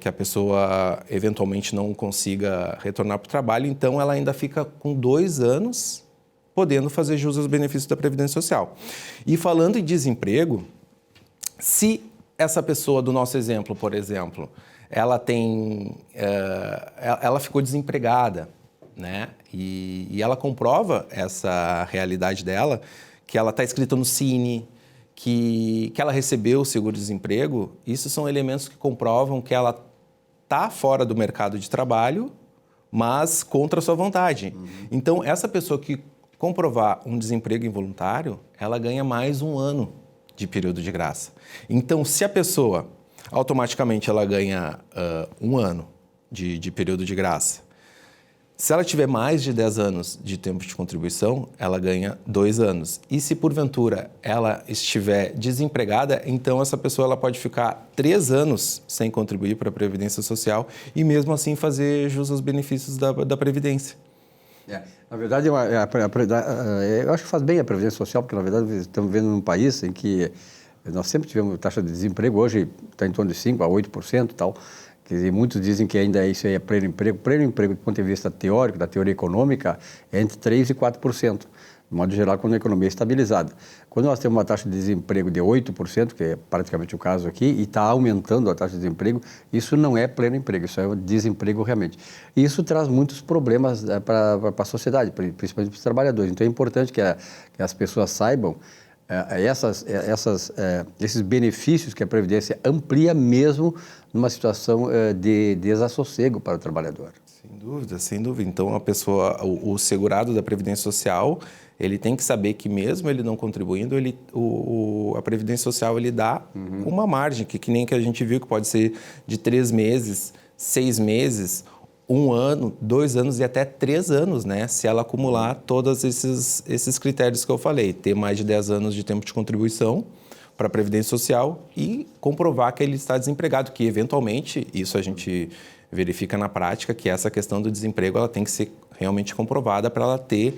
a pessoa eventualmente não consiga retornar para o trabalho. Então, ela ainda fica com 2 anos podendo fazer jus aos benefícios da Previdência Social. E falando em desemprego, se essa pessoa do nosso exemplo, por exemplo, ela ficou desempregada, né? E ela comprova essa realidade dela, que ela está inscrita no Cine, que ela recebeu o seguro-desemprego, isso são elementos que comprovam que ela está fora do mercado de trabalho, mas contra a sua vontade. Então, essa pessoa que comprovar um desemprego involuntário, ela ganha mais 1 ano de período de graça. Então, se a pessoa, automaticamente, ela ganha 1 ano de período de graça. Se ela tiver mais de 10 anos de tempo de contribuição, ela ganha 2 anos. E se, porventura, ela estiver desempregada, então essa pessoa ela pode ficar 3 anos sem contribuir para a Previdência Social e, mesmo assim, fazer jus aos benefícios da Previdência. Na verdade, eu acho que faz bem a Previdência Social, porque, na verdade, estamos vivendo num país em que nós sempre tivemos taxa de desemprego, hoje está em torno de 5% a 8% e tal. Quer dizer, muitos dizem que ainda isso aí é pleno emprego. Pleno emprego, do ponto de vista teórico, da teoria econômica, é entre 3% e 4%, de modo geral, quando a economia é estabilizada. Quando nós temos uma taxa de desemprego de 8%, que é praticamente o caso aqui, e está aumentando a taxa de desemprego, isso não é pleno emprego, isso é o desemprego realmente. E isso traz muitos problemas para a sociedade, principalmente para os trabalhadores. Então, é importante que as pessoas saibam esses benefícios que a Previdência amplia mesmo numa situação de desassossego para o trabalhor. Sem dúvida, sem dúvida. Então, o segurado da Previdência Social, ele tem que saber que mesmo ele não contribuindo, a Previdência Social ele dá uma margem, que nem que a gente viu, que pode ser de 3 meses, 6 meses, 1 ano, 2 anos e até 3 anos, né? Se ela acumular todos esses critérios que eu falei, ter mais de 10 anos de tempo de contribuição para a Previdência Social e comprovar que ele está desempregado, que eventualmente, isso a gente verifica na prática, que essa questão do desemprego ela tem que ser realmente comprovada para ela ter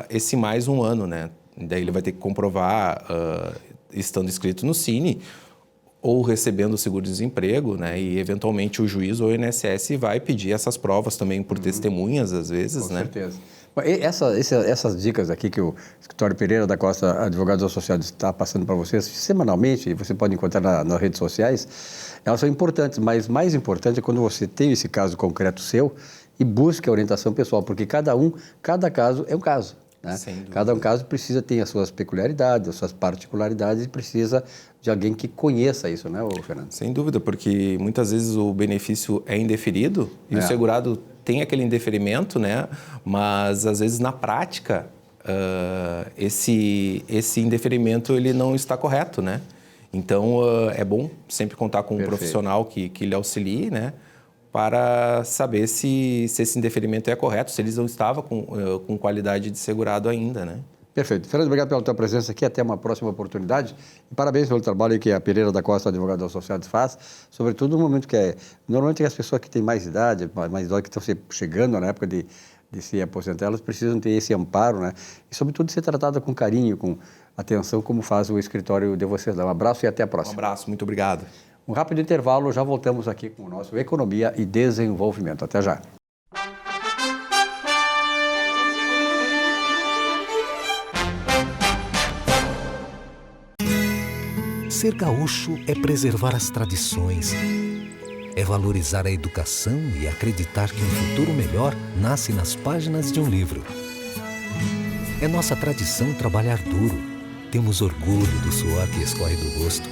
esse mais 1 ano, né? Daí ele vai ter que comprovar, estando inscrito no Cine, ou recebendo o seguro-desemprego, né? E eventualmente o juiz ou o INSS vai pedir essas provas também por testemunhas, às vezes, né? Com certeza. Essas dicas aqui que o Escritório Pereira da Costa Advogados Associados está passando para vocês semanalmente, e você pode encontrar nas redes sociais, elas são importantes, mas mais importante é quando você tem esse caso concreto seu e busca a orientação pessoal, porque cada caso é um caso. Né? Cada caso ter as suas peculiaridades, as suas particularidades e precisa de alguém que conheça isso, né, Fernando? Sem dúvida, porque muitas vezes o benefício é indeferido e o segurado tem aquele indeferimento, né? Mas às vezes na prática esse indeferimento ele não está correto, né? Então é bom sempre contar com um profissional que lhe auxilie, né? Para saber se esse indeferimento é correto, se eles não estavam com qualidade de segurado ainda, né? Perfeito. Fernando, obrigado pela tua presença aqui. Até uma próxima oportunidade. E parabéns pelo trabalho que a Pereira da Costa Advogados Associados faz, sobretudo no momento normalmente as pessoas que têm mais idade, que estão chegando na época de se aposentar, elas precisam ter esse amparo, né? E, sobretudo, ser tratada com carinho, com atenção, como faz o escritório de vocês. Um abraço e até a próxima. Um abraço, muito obrigado. Um rápido intervalo, já voltamos aqui com o nosso Economia e Desenvolvimento. Até já. Ser gaúcho é preservar as tradições, é valorizar a educação e acreditar que um futuro melhor nasce nas páginas de um livro. É nossa tradição trabalhar duro. Temos orgulho do suor que escorre do rosto.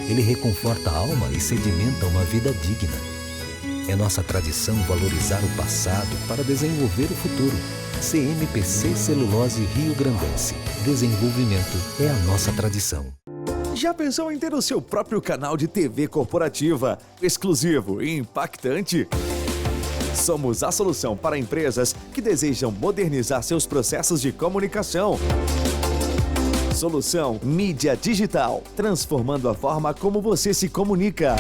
Ele reconforta a alma e sedimenta uma vida digna. É nossa tradição valorizar o passado para desenvolver o futuro. CMPC Celulose Rio Grandense. Desenvolvimento é a nossa tradição. Já pensou em ter o seu próprio canal de TV corporativa, exclusivo e impactante? Somos a solução para empresas que desejam modernizar seus processos de comunicação. Solução Mídia Digital, transformando a forma como você se comunica.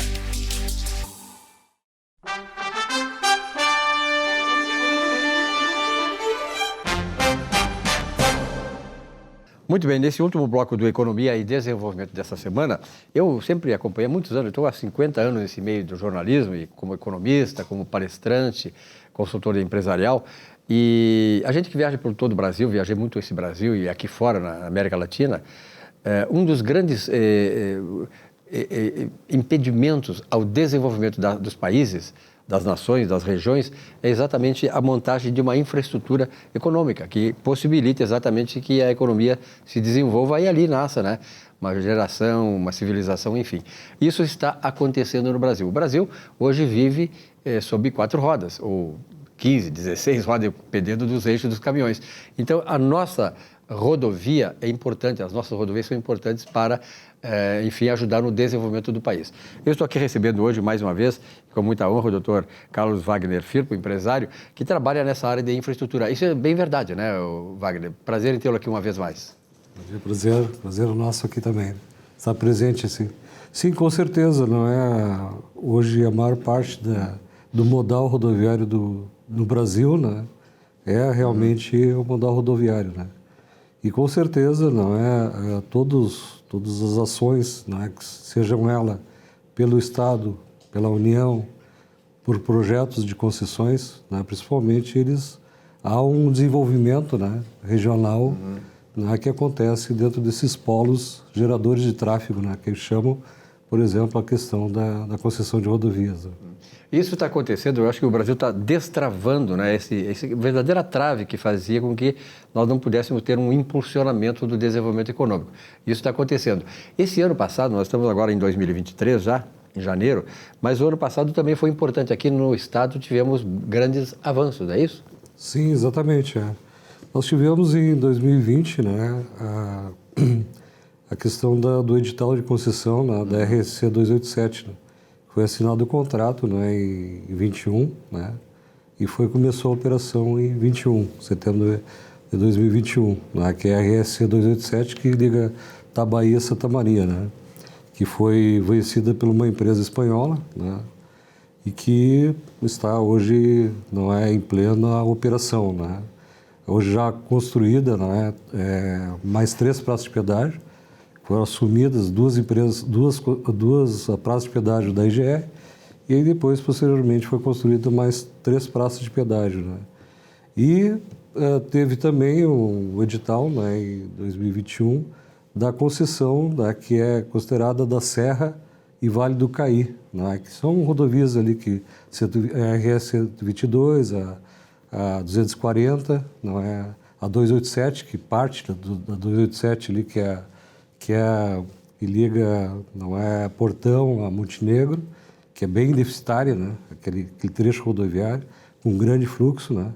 Muito bem, nesse último bloco do Economia e Desenvolvimento dessa semana, eu sempre acompanhei há muitos anos, estou há 50 anos nesse meio do jornalismo, e como economista, como palestrante, consultor empresarial, e a gente que viaja por todo o Brasil, viajei muito esse Brasil e aqui fora, na América Latina, um dos grandes impedimentos ao desenvolvimento dos países, das nações, das regiões, é exatamente a montagem de uma infraestrutura econômica que possibilite exatamente que a economia se desenvolva e ali nasça, né? Uma geração, uma civilização, enfim. Isso está acontecendo no Brasil. O Brasil hoje vive sob 4 rodas, ou 15, 16 rodas, dependendo dos eixos dos caminhões. Então, a nossa rodovia é importante, as nossas rodovias são importantes para, enfim, ajudar no desenvolvimento do país. Eu estou aqui recebendo hoje, mais uma vez, com muita honra, o doutor Carlos Wagner Firpo, empresário, que trabalha nessa área de infraestrutura. Isso é bem verdade, né, Wagner? Prazer em tê-lo aqui uma vez mais. Prazer nosso aqui também, estar presente assim. Sim, com certeza, não é? Hoje a maior parte do modal rodoviário do Brasil, né, é realmente o modal rodoviário, né? E com certeza, não é, todas as ações, não é, que sejam elas pelo Estado, pela União, por projetos de concessões, né, principalmente há um desenvolvimento, né, regional, né, que acontece dentro desses polos geradores de tráfego, né, que eles chamam, por exemplo, a questão da concessão de rodovias. Né. Isso está acontecendo, eu acho que o Brasil está destravando, né, esse verdadeira trave que fazia com que nós não pudéssemos ter um impulsionamento do desenvolvimento econômico. Isso está acontecendo. Esse ano passado, nós estamos agora em 2023 já, em janeiro, mas o ano passado também foi importante. Aqui no estado tivemos grandes avanços, é isso? Sim, exatamente. Nós tivemos em 2020, né, a questão do edital de concessão, né, da RSC 287, né? Foi assinado o contrato, né, em 21, né, e começou a operação em 21, setembro de 2021, né, que é a RSC 287, que liga Tabaí a Santa Maria, né, que foi vencida por uma empresa espanhola, né, e que está hoje, não é, em plena operação, né. Hoje já construída, né, mais 3 praças de pedágio, foram assumidas 2 empresas, duas praças de pedágio da IGR, e aí depois, posteriormente, foi construída mais 3 praças de pedágio, né. E teve também o edital, né, em 2021, da concessão, né, que é considerada da Serra e Vale do Caí, né, que são rodovias ali que a RS 122, a 240, não é, a 287, que parte da 287 ali, que liga, não é, Portão a Montenegro, que é bem deficitária, né, aquele trecho rodoviário com grande fluxo, né,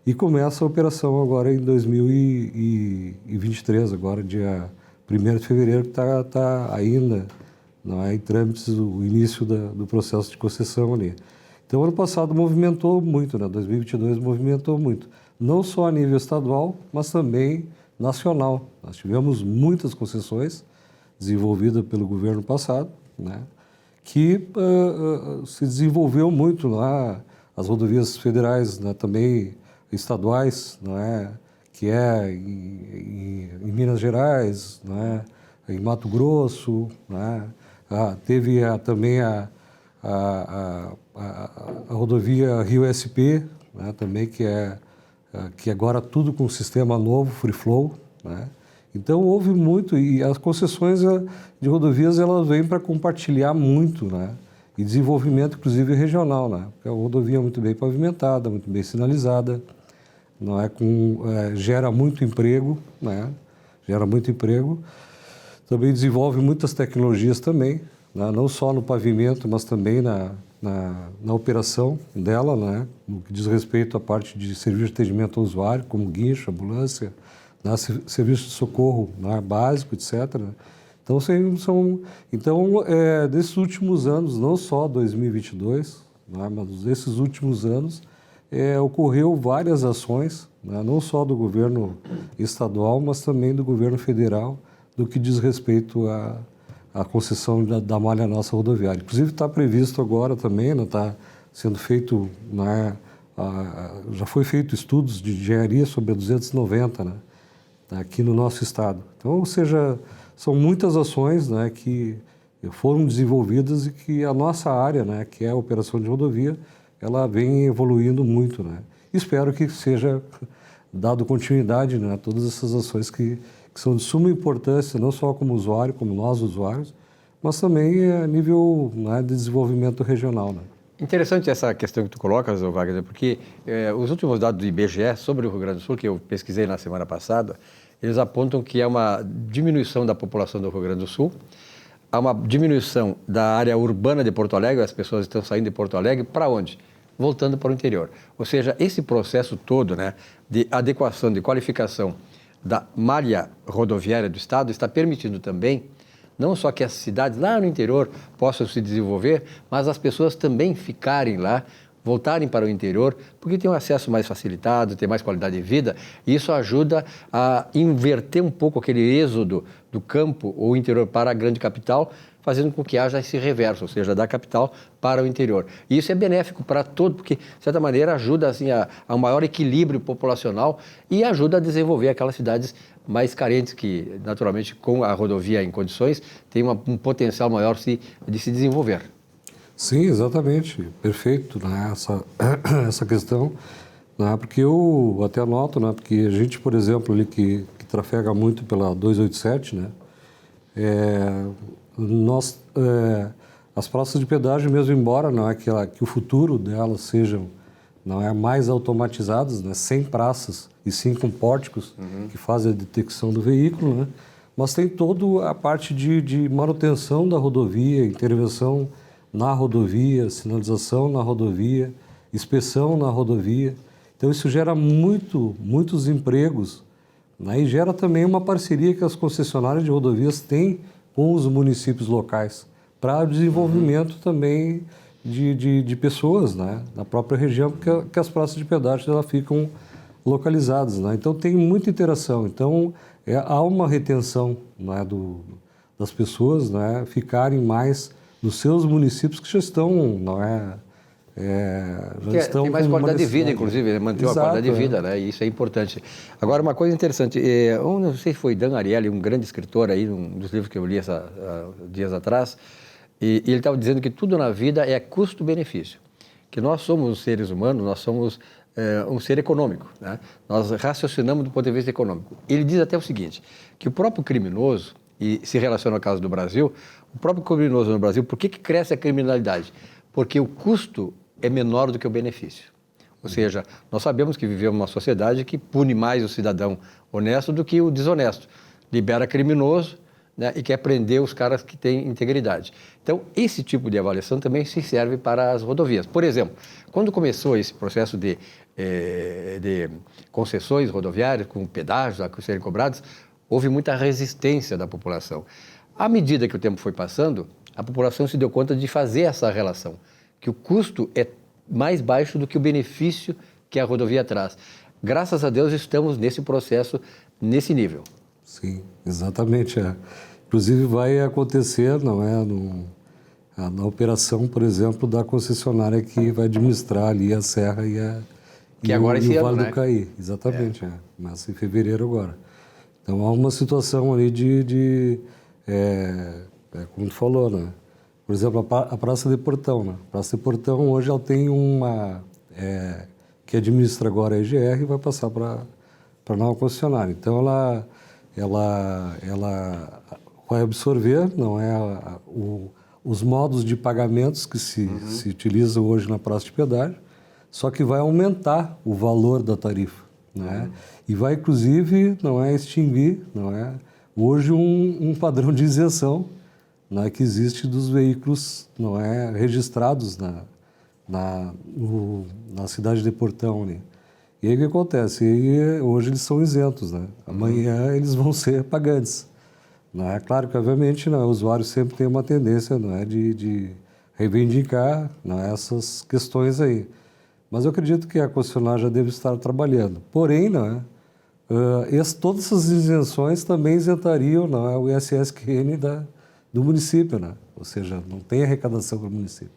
e começa a operação agora em 2023, agora dia 1º de fevereiro, que está ainda, não é, em trâmites o início do processo de concessão ali. Então, ano passado movimentou muito, né? 2022 movimentou muito, não só a nível estadual, mas também nacional. Nós tivemos muitas concessões desenvolvidas pelo governo passado, né? Que se desenvolveu muito lá, as rodovias federais, né? Também estaduais, não é? Que é em Minas Gerais, não é? Em Mato Grosso, não é? Teve também a rodovia Rio-SP, né, também, que agora tudo com sistema novo, Free Flow, né? Então houve muito, e as concessões de rodovias elas vêm para compartilhar muito, né? E desenvolvimento, inclusive, regional, né? Porque a rodovia é muito bem pavimentada, muito bem sinalizada, não é, gera muito emprego, né? Gera muito emprego. Também desenvolve muitas tecnologias também, né? Não só no pavimento, mas também na operação dela, né? No que diz respeito à parte de serviço de atendimento ao usuário, como guincho, ambulância, né? Serviço de socorro, né? Básico, etc. Então, desses últimos anos, não só 2022, né? Mas desses últimos anos, ocorreu várias ações, né? Não só do governo estadual, mas também do governo federal, do que diz respeito à concessão da malha nossa rodoviária. Inclusive está previsto agora também, está sendo feito, né, já foi feito estudos de engenharia sobre a 290, né, aqui no nosso estado. Então, ou seja, são muitas ações, né, que foram desenvolvidas e que a nossa área, né, que é a operação de rodovia, ela vem evoluindo muito, né. Espero que seja dado continuidade, né, a todas essas ações que são de suma importância, não só como usuário, como nós usuários, mas também a nível, né, de desenvolvimento regional, né. Interessante essa questão que tu colocas, Wagner, porque os últimos dados do IBGE sobre o Rio Grande do Sul, que eu pesquisei na semana passada, eles apontam que há uma diminuição da população do Rio Grande do Sul, há uma diminuição da área urbana de Porto Alegre, as pessoas estão saindo de Porto Alegre para onde? Voltando para o interior. Ou seja, esse processo todo, né, de adequação, de qualificação da malha rodoviária do Estado está permitindo também, não só que as cidades lá no interior possam se desenvolver, mas as pessoas também ficarem lá, voltarem para o interior, porque tem um acesso mais facilitado, tem mais qualidade de vida, e isso ajuda a inverter um pouco aquele êxodo do campo ou interior para a grande capital, fazendo com que haja esse reverso, ou seja, da capital para o interior. E isso é benéfico para todo, porque, de certa maneira, ajuda assim, a um maior equilíbrio populacional e ajuda a desenvolver aquelas cidades mais carentes que, naturalmente, com a rodovia em condições, tem um potencial maior de se desenvolver. Sim, exatamente. Perfeito, né? Essa questão, né? Porque eu até noto, né? Porque a gente, por exemplo, ali que trafega muito pela 287, né? As praças de pedágio, mesmo embora não é que o futuro delas sejam mais automatizadas, né, sem praças e sim com pórticos que fazem a detecção do veículo, né, mas tem toda a parte de manutenção da rodovia, intervenção na rodovia, sinalização na rodovia, inspeção na rodovia. Então isso gera muitos empregos, né? E gera também uma parceria que as concessionárias de rodovias têm com os municípios locais para o desenvolvimento também de pessoas, né? Na própria região, porque as praças de pedágio elas ficam localizadas, né? Então tem muita interação. Então há uma retenção, né, das pessoas, né, ficarem mais nos seus municípios que já estão, não é? Já estão tem mais com qualidade de uma vida, necessidade. inclusive, né? Manter uma Exato, qualidade de vida, né? E isso é importante. Agora, uma coisa interessante, não sei se foi Dan Ariely, um grande escritor aí, um dos livros que eu li dias atrás, e ele estava dizendo que tudo na vida é custo-benefício, que nós somos seres humanos, nós somos um ser econômico, né? Nós raciocinamos do ponto de vista econômico. Ele diz até o seguinte, que o próprio criminoso, e se relaciona ao caso do Brasil, o próprio criminoso no Brasil, por que cresce a criminalidade? Porque o custo é menor do que o benefício. Ou seja, nós sabemos que vivemos uma sociedade que pune mais o cidadão honesto do que o desonesto. Libera criminoso, né, e quer prender os caras que têm integridade. Então, esse tipo de avaliação também se serve para as rodovias. Por exemplo, quando começou esse processo de concessões rodoviárias, com pedágios a serem cobrados, houve muita resistência da população. À medida que o tempo foi passando, a população se deu conta de fazer essa relação, que o custo é mais baixo do que o benefício que a rodovia traz. Graças a Deus estamos nesse processo, nesse nível. Sim, exatamente. Inclusive vai acontecer, não é, na operação, por exemplo, da concessionária que vai administrar ali a Serra e o Vale do Caí. Exatamente, começa em fevereiro agora. Então há uma situação ali como tu falou, né? Por exemplo, a Praça de Portão, né? A Praça de Portão hoje ela tem uma que administra agora a EGR e vai passar para a nova concessionária. Então ela vai absorver, não é, os modos de pagamentos que se utilizam hoje na praça de pedágio, só que vai aumentar o valor da tarifa, né? E vai inclusive, não é, extinguir, não é, hoje um padrão de isenção, né, que existe dos veículos, não é, registrados na cidade de Portão ali. E aí o que acontece? Hoje eles são isentos, né? Amanhã eles vão ser pagantes. Não é claro que, obviamente, o usuário sempre tem uma tendência, não é, de reivindicar, não é, essas questões aí. Mas eu acredito que a concessionária já deve estar trabalhando. Porém, não é, todas essas isenções também isentariam, não é, o ISSQN do município, né? Ou seja, não tem arrecadação para o município.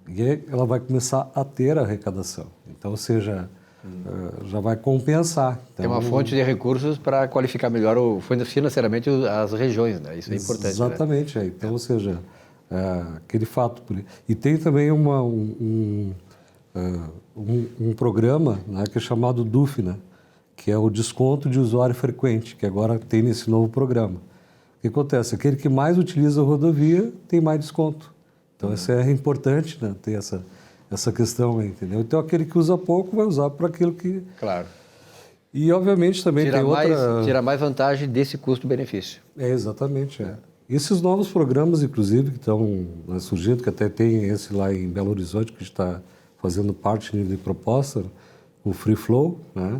E aí ela vai começar a ter arrecadação. Então, ou seja, já vai compensar. Então, é uma fonte de recursos para qualificar melhor financeiramente as regiões, né? Isso é importante. Exatamente. Né? Então, ou seja, aquele fato. E tem também um programa, né, que é chamado DUF, né, que é o desconto de usuário frequente, que agora tem nesse novo programa. O que acontece? Aquele que mais utiliza a rodovia tem mais desconto. Então, isso é importante, né, ter essa questão aí, entendeu? Então, aquele que usa pouco vai usar para aquilo que... Claro. E, obviamente, também tira mais vantagem desse custo-benefício. Exatamente. Esses novos programas, inclusive, que estão surgindo, que até tem esse lá em Belo Horizonte, que está fazendo parte de proposta, o Free Flow, né?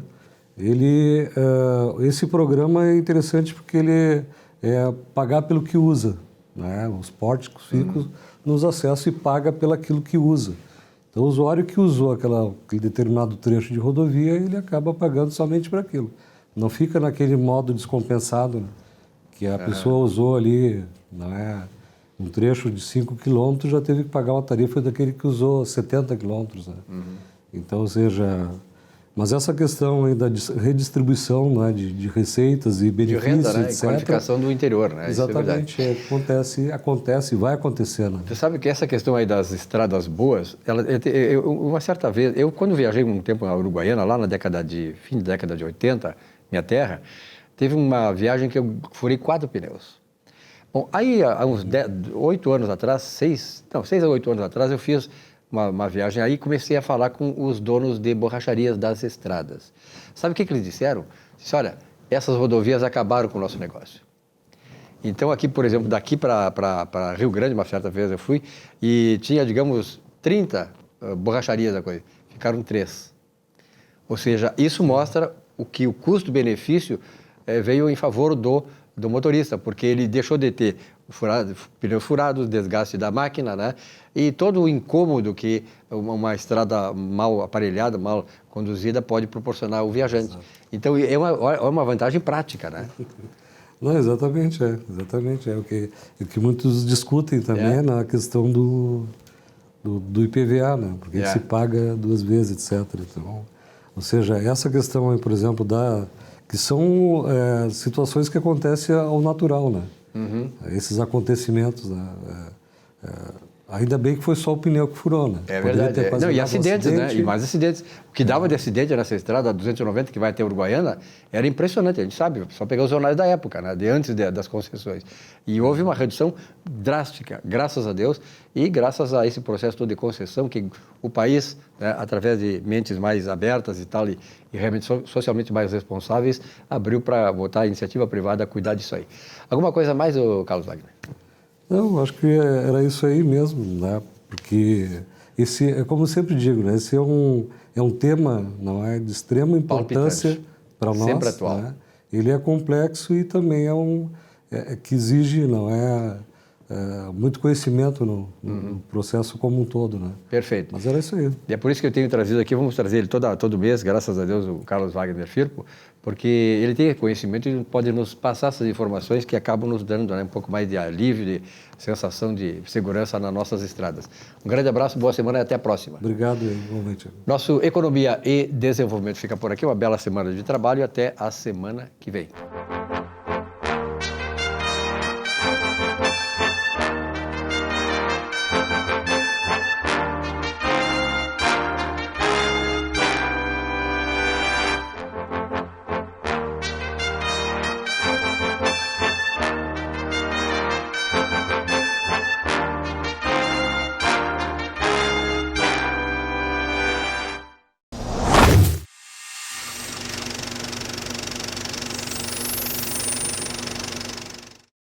Esse programa é interessante porque ele é pagar pelo que usa, né? Os pórticos ficam nos acessos e paga pelo aquilo que usa. Então, o usuário que usou aquele determinado trecho de rodovia, ele acaba pagando somente para aquilo. Não fica naquele modo descompensado, né? Que a pessoa usou ali, não é, um trecho de 5 quilômetros, já teve que pagar uma tarifa daquele que usou 70 quilômetros, né? Então, ou seja... Mas essa questão aí da redistribuição, né, de receitas e benefícios, de renda, né, etc. E qualificação do interior, né? Exatamente, acontece e vai acontecer, né? Você sabe que essa questão aí das estradas boas, uma certa vez, eu quando viajei um tempo na Uruguaiana, lá na fim da década de 80, minha terra, teve uma viagem que eu furei 4 pneus. Bom, aí há uns 8 anos atrás, 6 a 8 anos atrás, eu fiz uma viagem aí e comecei a falar com os donos de borracharias das estradas. Sabe o que eles disseram? Disseram, olha, essas rodovias acabaram com o nosso negócio. Então aqui, por exemplo, daqui para Rio Grande, uma certa vez eu fui, e tinha, digamos, 30 borracharias da coisa. Ficaram 3. Ou seja, isso mostra que o custo-benefício veio em favor do motorista, porque ele deixou de ter pneus furados, desgaste da máquina, né? E todo o incômodo que uma estrada mal aparelhada, mal conduzida pode proporcionar ao viajante. Exato. Então, é uma vantagem prática, né? Não, exatamente, é o que muitos discutem também na questão do IPVA, né? Porque se paga 2 vezes, etc. Então, ou seja, essa questão, por exemplo, que são situações que acontecem ao natural, né? Esses acontecimentos, né? Ainda bem que foi só o pneu que furou, né? É verdade. E acidentes, né? E mais acidentes. O que dava de acidente nessa estrada 290 que vai até Uruguaiana era impressionante, a gente sabe, só pegar os jornais da época, né? De antes das concessões. E houve uma redução drástica, graças a Deus, e graças a esse processo todo de concessão que o país, né, através de mentes mais abertas e tal, e realmente socialmente mais responsáveis, abriu para botar a iniciativa privada a cuidar disso aí. Alguma coisa mais, Carlos Wagner? Não, acho que era isso aí mesmo, né? Porque esse, como eu sempre digo, né? Esse é um tema, não é, de extrema importância para nós. Sempre atual. Né? Ele é complexo e também que exige, não é, muito conhecimento no processo como um todo, né? Perfeito. Mas era isso aí. E é por isso que eu tenho trazido aqui, vamos trazer ele todo mês, graças a Deus, o Carlos Wagner Firpo, porque ele tem conhecimento e pode nos passar essas informações que acabam nos dando, né, um pouco mais de alívio, de sensação de segurança nas nossas estradas. Um grande abraço, boa semana e até a próxima. Obrigado, igualmente. Nosso Economia e Desenvolvimento fica por aqui, uma bela semana de trabalho e até a semana que vem.